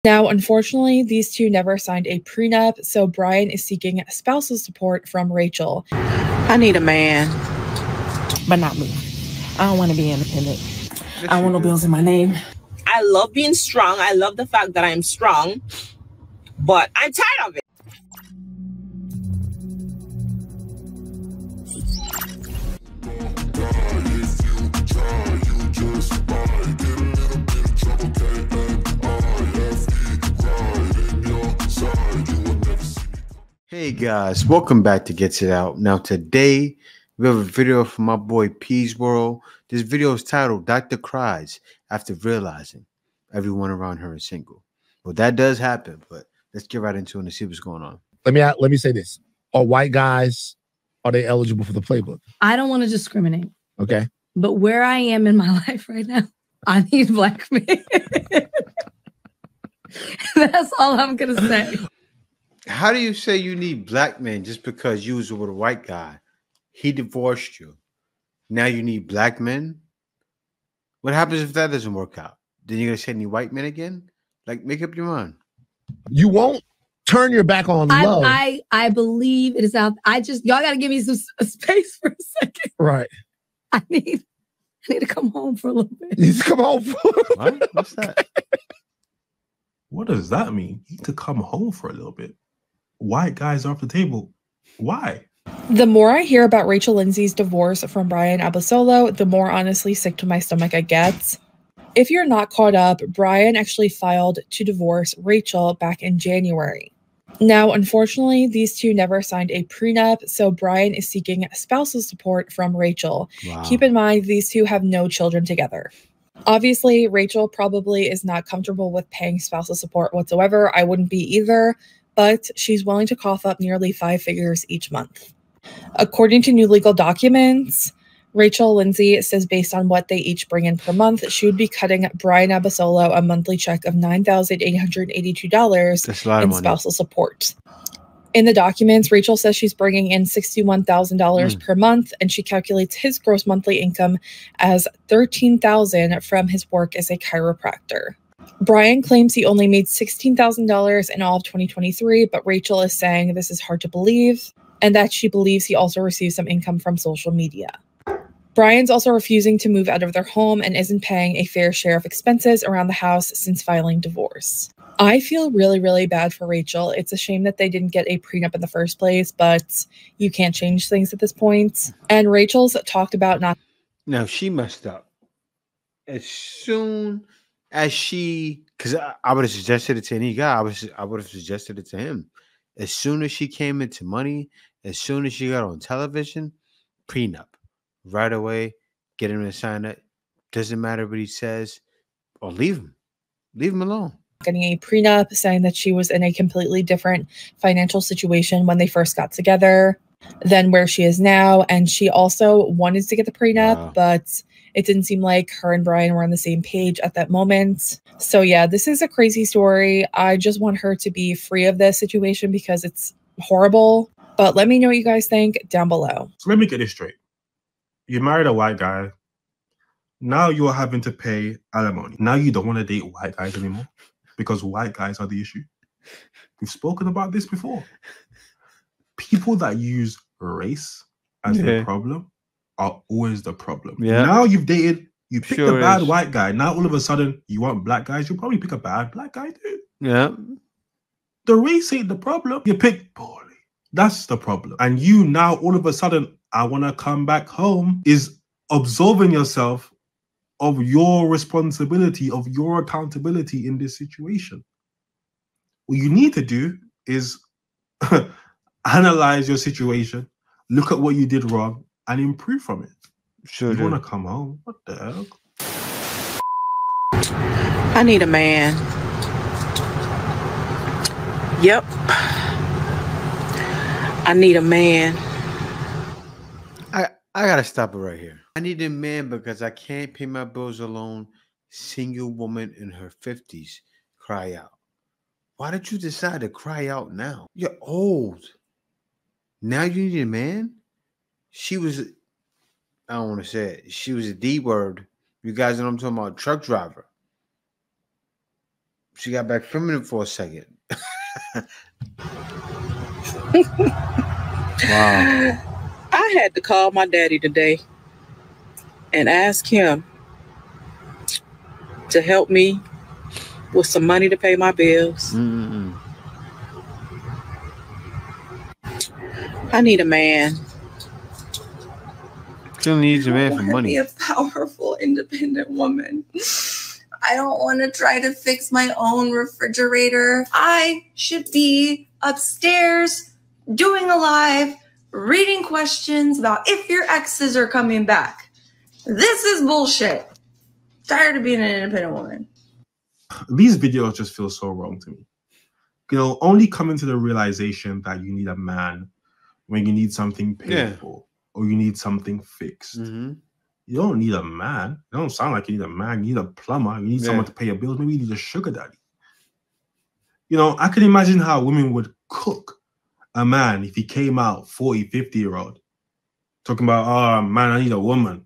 Now, unfortunately, these two never signed a prenup, so Brian is seeking spousal support from Rachel. I need a man, but not me. I don't want to be independent. I don't want no bills in my name. I love being strong. I love the fact that I'm strong, but I'm tired of it. Hey guys, welcome back to Gets It Out. Now today we have a video from my boy P's World. This video is titled Dr. Cries After Realizing Everyone Around Her is Single. Well, that does happen, but let's get right into it and see what's going on. Let me say this. Are white guys, are they eligible for the playbook? I don't want to discriminate. Okay. But where I am in my life right now, I need black men. That's all I'm going to say. How do you say you need black men just because you was with a white guy? He divorced you. Now you need black men? What happens if that doesn't work out? Then you're going to say any white men again? Like, make up your mind. You won't turn your back on love. I believe it is out. Y'all got to give me some space for a second. Right. I need to come home for a little bit. You need to come home for What? What's that? What does that mean? You need to come home for a little bit. White guys off the table. Why? The more I hear about Rachel Lindsay's divorce from Brian Abasolo, the more honestly sick to my stomach I get. If you're not caught up, Brian actually filed to divorce Rachel back in January. Now, unfortunately, these two never signed a prenup, so Brian is seeking spousal support from Rachel. Wow. Keep in mind, these two have no children together. Obviously, Rachel probably is not comfortable with paying spousal support whatsoever. I wouldn't be either, but she's willing to cough up nearly 5 figures each month. According to new legal documents, Rachel Lindsay says based on what they each bring in per month, she would be cutting Brian Abasolo a monthly check of $9,882 in spousal support. In the documents, Rachel says she's bringing in $61,000 per month, and she calculates his gross monthly income as $13,000 from his work as a chiropractor. Brian claims he only made $16,000 in all of 2023, but Rachel is saying this is hard to believe, and that she believes he also receives some income from social media. Brian's also refusing to move out of their home and isn't paying a fair share of expenses around the house since filing divorce. I feel really, really bad for Rachel. It's a shame that they didn't get a prenup in the first place, but you can't change things at this point. And Rachel's talked about not... Now, she messed up. As soon as she... Because I would have suggested it to any guy. I would have suggested it to him. As soon as she came into money, as soon as she got on television, prenup. Right away, get him to sign it. Doesn't matter what he says, or leave him. Leave him alone. Getting a prenup, saying that she was in a completely different financial situation when they first got together than where she is now. And she also wanted to get the prenup, but it didn't seem like her and Brian were on the same page at that moment. So yeah, this is a crazy story. I just want her to be free of this situation because it's horrible. But let me know what you guys think down below. So let me get this straight. You married a white guy. Now you're having to pay alimony. Now you don't want to date white guys anymore because white guys are the issue. We've spoken about this before. People that use race as the problem are always the problem. Yeah. Now you've dated, you picked a bad white guy. Now all of a sudden you want black guys. You'll probably pick a bad black guy too. Yeah. The race ain't the problem. You picked poorly. That's the problem. And you now all of a sudden, I want to come back home, is absolving yourself of your responsibility, of your accountability in this situation. What you need to do is analyze your situation, look at what you did wrong, and improve from it. Sure. You want to come home? What the hell? I need a man. Yep. I need a man. I gotta stop it right here. I need a man because I can't pay my bills alone. Single woman in her 50s cry out. Why did you decide to cry out now? You're old. Now you need a man? She was, I don't want to say it. She was a D word. You guys know what I'm talking about. Truck driver. She got back feminine for a second. Wow. I had to call my daddy today and ask him to help me with some money to pay my bills. I need a man. She needs a man for money. Be a powerful, independent woman. I don't want to try to fix my own refrigerator. I should be upstairs doing a live, reading questions about if your exes are coming back. This is bullshit. Tired of being an independent woman. These videos just feel so wrong to me. You know, only coming to the realization that you need a man when you need something paid for or you need something fixed. You don't need a man. It don't sound like you need a man. You need a plumber. You need someone to pay your bills. Maybe you need a sugar daddy. You know, I can imagine how women would cook a man if he came out 40, 50-year-old talking about, oh, man, I need a woman.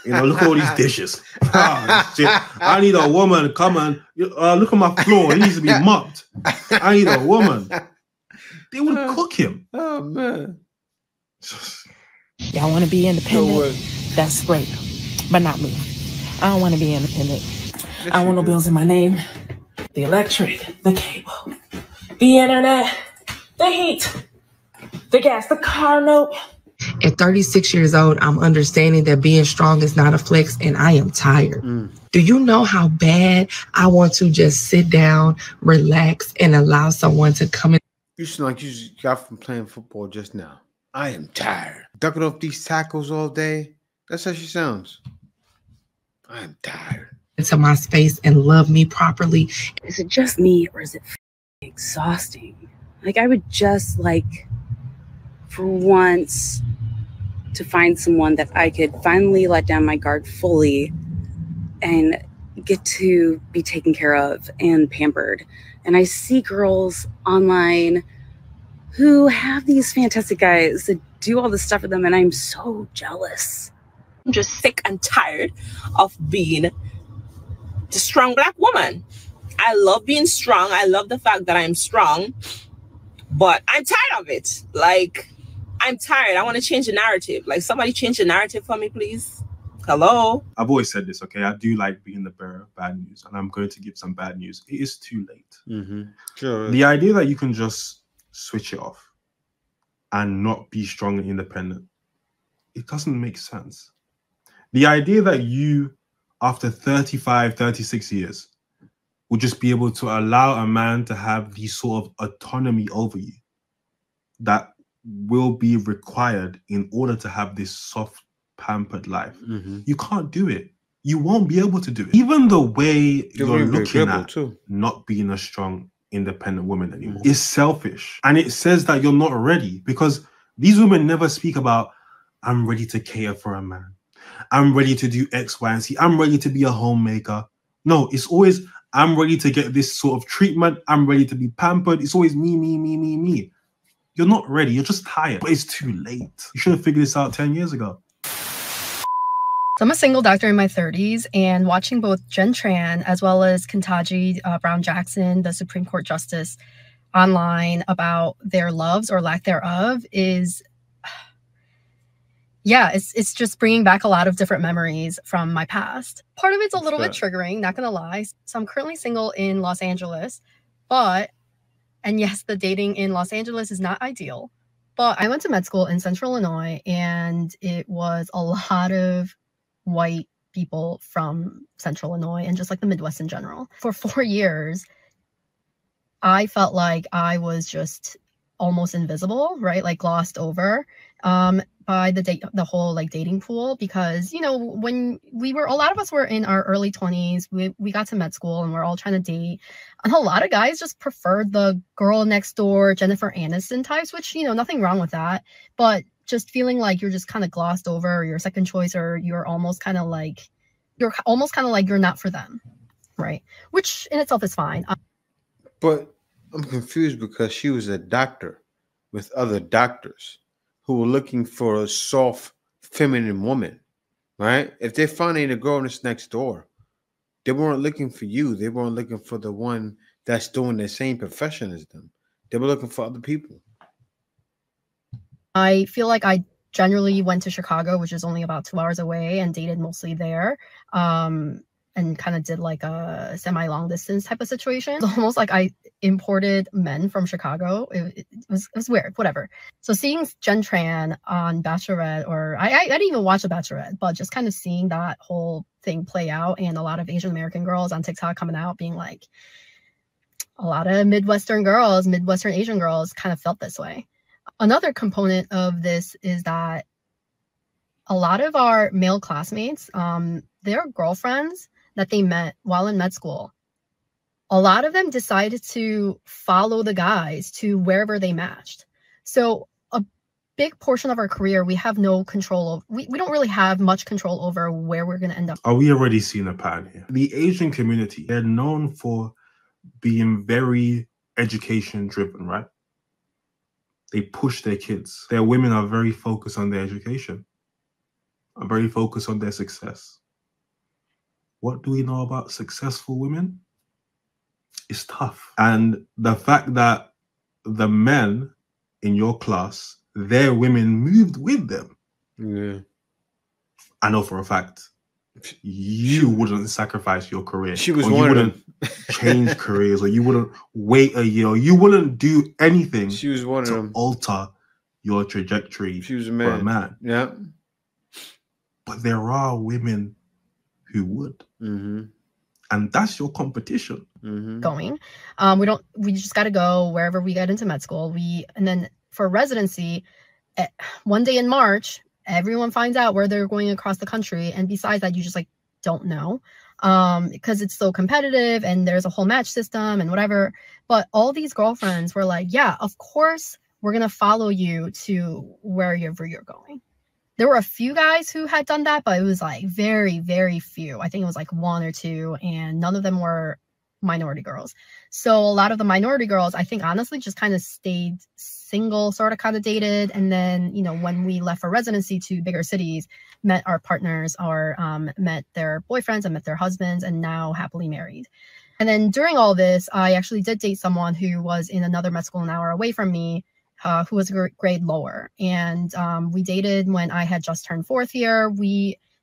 You know, look at all these dishes. Oh, shit. I need a woman to come and look at my floor. It needs to be mopped. I need a woman. They would cook him. Oh, man. Y'all want to be independent? That's great. But not me. I don't want to be independent. I don't want no bills in my name. The electric, the cable, the internet, the heat, the gas, the car note. At 36 years old, I'm understanding that being strong is not a flex, and I am tired. Do you know how bad I want to just sit down, relax, and allow someone to come in? You sound like you just got from playing football just now. I am tired. Ducking off these tackles all day. That's how she sounds. I am tired. Into my space and love me properly. Is it just me, or is it exhausting? Like, I would just like, for once, to find someone that I could finally let down my guard fully and get to be taken care of and pampered. And I see girls online who have these fantastic guys that do all this stuff for them, and I'm so jealous. I'm just sick and tired of being the strong Black woman. I love being strong. I love the fact that I'm strong, but I'm tired of it. Like, I'm tired. I want to change the narrative. Like, somebody change the narrative for me, please. Hello? I've always said this, okay? I do like being the bearer of bad news, and I'm going to give some bad news. It is too late. Sure. The idea that you can just switch it off and not be strong and independent, it doesn't make sense. The idea that you, after 35, 36 years, would just be able to allow a man to have the sort of autonomy over you that will be required in order to have this soft, pampered life. You can't do it. You won't be able to do it. Even the way you're looking at not being a strong, independent woman anymore is selfish. And it says that you're not ready, because these women never speak about, I'm ready to cater for a man. I'm ready to do X, Y, and Z. I'm ready to be a homemaker. No, it's always, I'm ready to get this sort of treatment. I'm ready to be pampered. It's always me, me, me, me, me. You're not ready. You're just tired. But it's too late. You should have figured this out 10 years ago. So I'm a single doctor in my 30s, and watching both Jen Tran as well as Ketanji Brown Jackson, the Supreme Court Justice, online about their loves or lack thereof is, yeah, it's just bringing back a lot of different memories from my past. Part of it's a little bit triggering, not gonna lie. So I'm currently single in Los Angeles, and yes, the dating in Los Angeles is not ideal, but I went to med school in Central Illinois, and it was a lot of white people from Central Illinois and just like the Midwest in general. For 4 years, I felt like I was just almost invisible, right? Like glossed over by the whole like dating pool, because, you know, when a lot of us were in our early 20s, we got to med school and we're all trying to date. And a lot of guys just preferred the girl next door, Jennifer Aniston types, which, you know, nothing wrong with that. But just feeling like you're just kind of glossed over, or your second choice, or you're almost kind of like you're not for them, right? Which in itself is fine. But I'm confused because she was a doctor with other doctors who were looking for a soft, feminine woman, right? If they're finding a girl that's next door, They weren't looking for you. They weren't looking for the one that's doing the same profession as them. They were looking for other people. I feel like I generally went to Chicago, which is only about 2 hours away, and dated mostly there. And kind of did like a semi-long distance type of situation. It's almost like I imported men from Chicago. It was weird, whatever. So seeing Jen Tran on Bachelorette, or I didn't even watch The Bachelorette, but just kind of seeing that whole thing play out, and a lot of Asian American girls on TikTok coming out being like, a lot of Midwestern Asian girls kind of felt this way. Another component of this is that a lot of our male classmates, their girlfriends that they met while in med school, a lot of them decided to follow the guys to wherever they matched. So a big portion of our career, we have no control of. We don't really have much control over where we're going to end up. Are we already seeing a pattern here? The Asian community, they're known for being very education driven, right? They push their kids. Their women are very focused on their education, are very focused on their success. What do we know about successful women? It's tough. And the fact that the men in your class, their women moved with them. Yeah. I know for a fact you wouldn't sacrifice your career. She was or one you of wouldn't change careers, or you wouldn't wait a year, or you wouldn't do anything She was one of to them. alter your trajectory She was a for a man. man. Yeah. But there are women who would. Mm-hmm. And that's your competition. Mm-hmm. Going. We just got to go wherever we get into med school. And then for residency, one day in March, everyone finds out where they're going across the country. And besides that, you just like don't know because it's so competitive and there's a whole match system and whatever. But all these girlfriends were like, yeah, of course, we're going to follow you to wherever you're going. There were a few guys who had done that, but it was like very, very few. I think it was like one or two, and none of them were minority girls. So a lot of the minority girls, I think, honestly, just kind of stayed single, sort of kind of dated. And then, you know, when we left for residency to bigger cities, met our partners or met their boyfriends and met their husbands and now happily married. And then during all this, I actually did date someone who was in another med school an hour away from me, who was a grade lower. And we dated when I had just turned fourth year.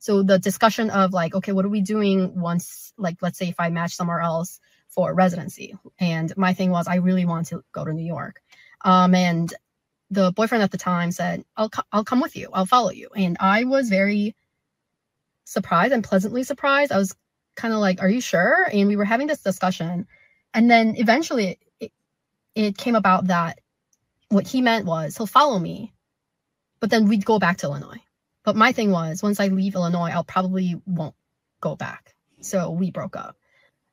So the discussion of like, okay, what are we doing once, like, let's say if I match somewhere else for residency. And my thing was, I really want to go to New York. And the boyfriend at the time said, I'll come with you. I'll follow you. And I was very surprised and pleasantly surprised. I was kind of like, are you sure? And we were having this discussion. And then eventually it came about that what he meant was he'll follow me, but then we'd go back to Illinois. But my thing was, once I leave Illinois, I'll probably won't go back. So we broke up.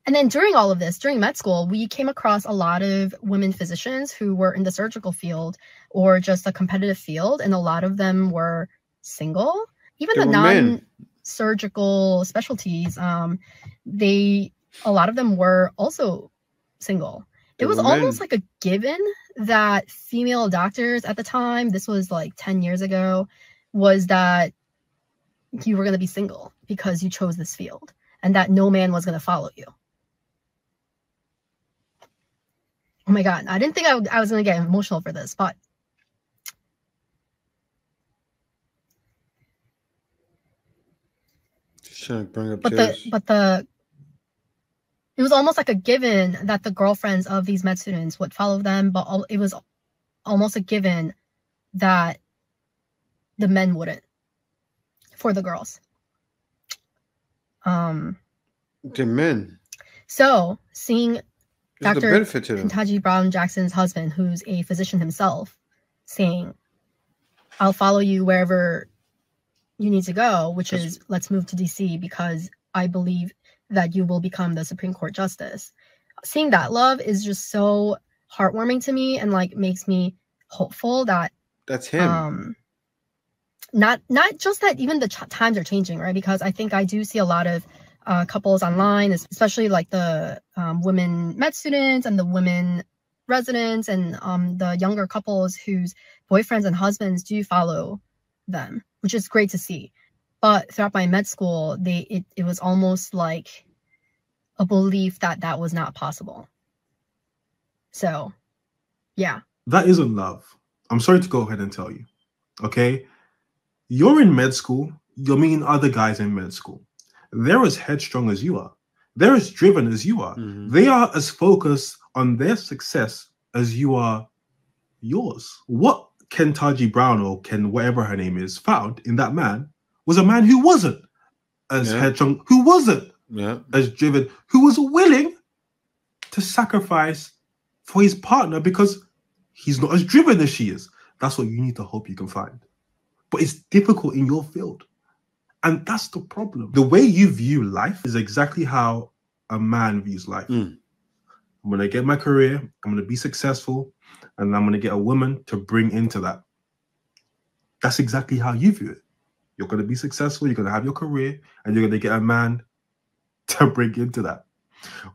And then during all of this, during med school, we came across a lot of women physicians who were in the surgical field or just a competitive field. And a lot of them were single. Even the non-surgical specialties, a lot of them were also single. It was almost like a given that female doctors at the time, this was like 10 years ago, was that you were going to be single because you chose this field and that no man was going to follow you. Oh my God. I didn't think I was going to get emotional for this, but just trying to bring up tears. It was almost like a given that the girlfriends of these med students would follow them, but it was almost a given that the men wouldn't for the girls. The men. So seeing There's Dr. benefit to them. Kentucky Brown Jackson's husband, who's a physician himself, saying, I'll follow you wherever you need to go, which is let's move to DC because I believe that you will become the Supreme Court justice. Seeing that love is just so heartwarming to me and like makes me hopeful that that's him. Not just that even the times are changing, right? Because I think I do see a lot of couples online, especially like the women med students and the women residents and the younger couples whose boyfriends and husbands do follow them, which is great to see. But throughout my med school, it was almost like a belief that that was not possible. So, yeah. That isn't love. I'm sorry to go ahead and tell you. Okay? You're in med school. You're meeting other guys in med school. They're as headstrong as you are. They're as driven as you are. They are as focused on their success as you are yours. What Kentaji Brown or Ken, whatever her name is, found in that man was a man who wasn't as headstrong, who wasn't as driven, who was willing to sacrifice for his partner because he's not as driven as she is. That's what you need to hope you can find. But it's difficult in your field. And that's the problem. The way you view life is exactly how a man views life. I'm going to get my career, I'm going to be successful, and I'm going to get a woman to bring into that. That's exactly how you view it. You're going to be successful, you're going to have your career, and you're going to get a man to bring into that.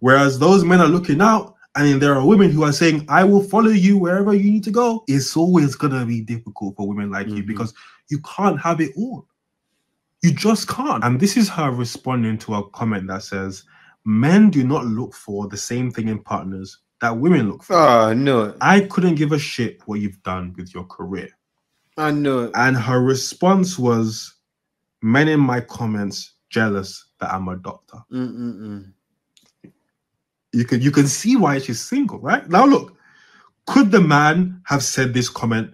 Whereas those men are looking out, and then there are women who are saying, I will follow you wherever you need to go. It's always going to be difficult for women like you because you can't have it all. You just can't. And this is her responding to a comment that says, men do not look for the same thing in partners that women look for. Oh, no. I couldn't give a shit what you've done with your career. I know. And her response was, men in my comments jealous that I'm a doctor. You can see why she's single, right? Now look, could the man have said this comment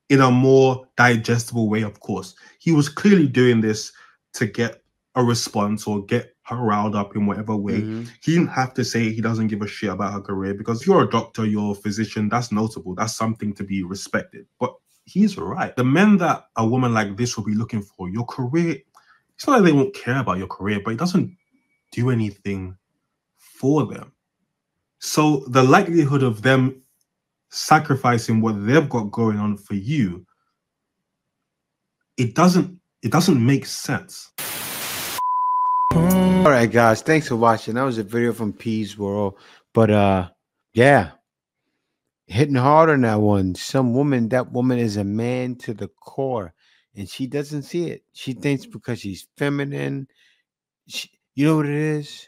in a more digestible way? Of course. He was clearly doing this to get a response or get her riled up in whatever way. He didn't have to say he doesn't give a shit about her career because if you're a doctor, you're a physician, that's notable. That's something to be respected. But he's right. The men that a woman like this will be looking for, your career, it's not like they won't care about your career, but it doesn't do anything for them. So the likelihood of them sacrificing what they've got going on for you, it doesn't make sense. All right, guys, thanks for watching. That was a video from P's World. But yeah, hitting hard on that one. That woman is a man to the core, and she doesn't see it. She thinks because she's feminine, you know what it is?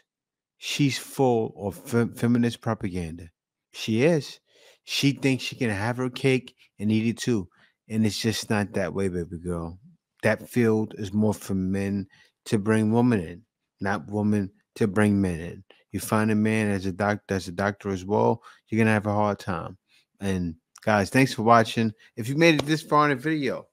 She's full of feminist propaganda. She is. She thinks she can have her cake and eat it too. And it's just not that way, baby girl. That field is more for men to bring women in, not women to bring men in. You find a man that's a doctor as well, you're going to have a hard time. And guys, thanks for watching. If you made it this far in the video,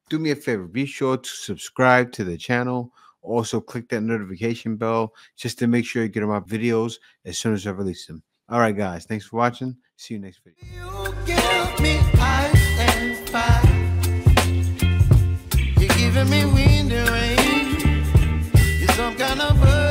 do me a favor. Be sure to subscribe to the channel. Also, click that notification bell just to make sure you get my videos as soon as I release them. All right, guys. Thanks for watching. See you next video. You give me ice and fire. You're giving me wind and rain. You're some kind of bird.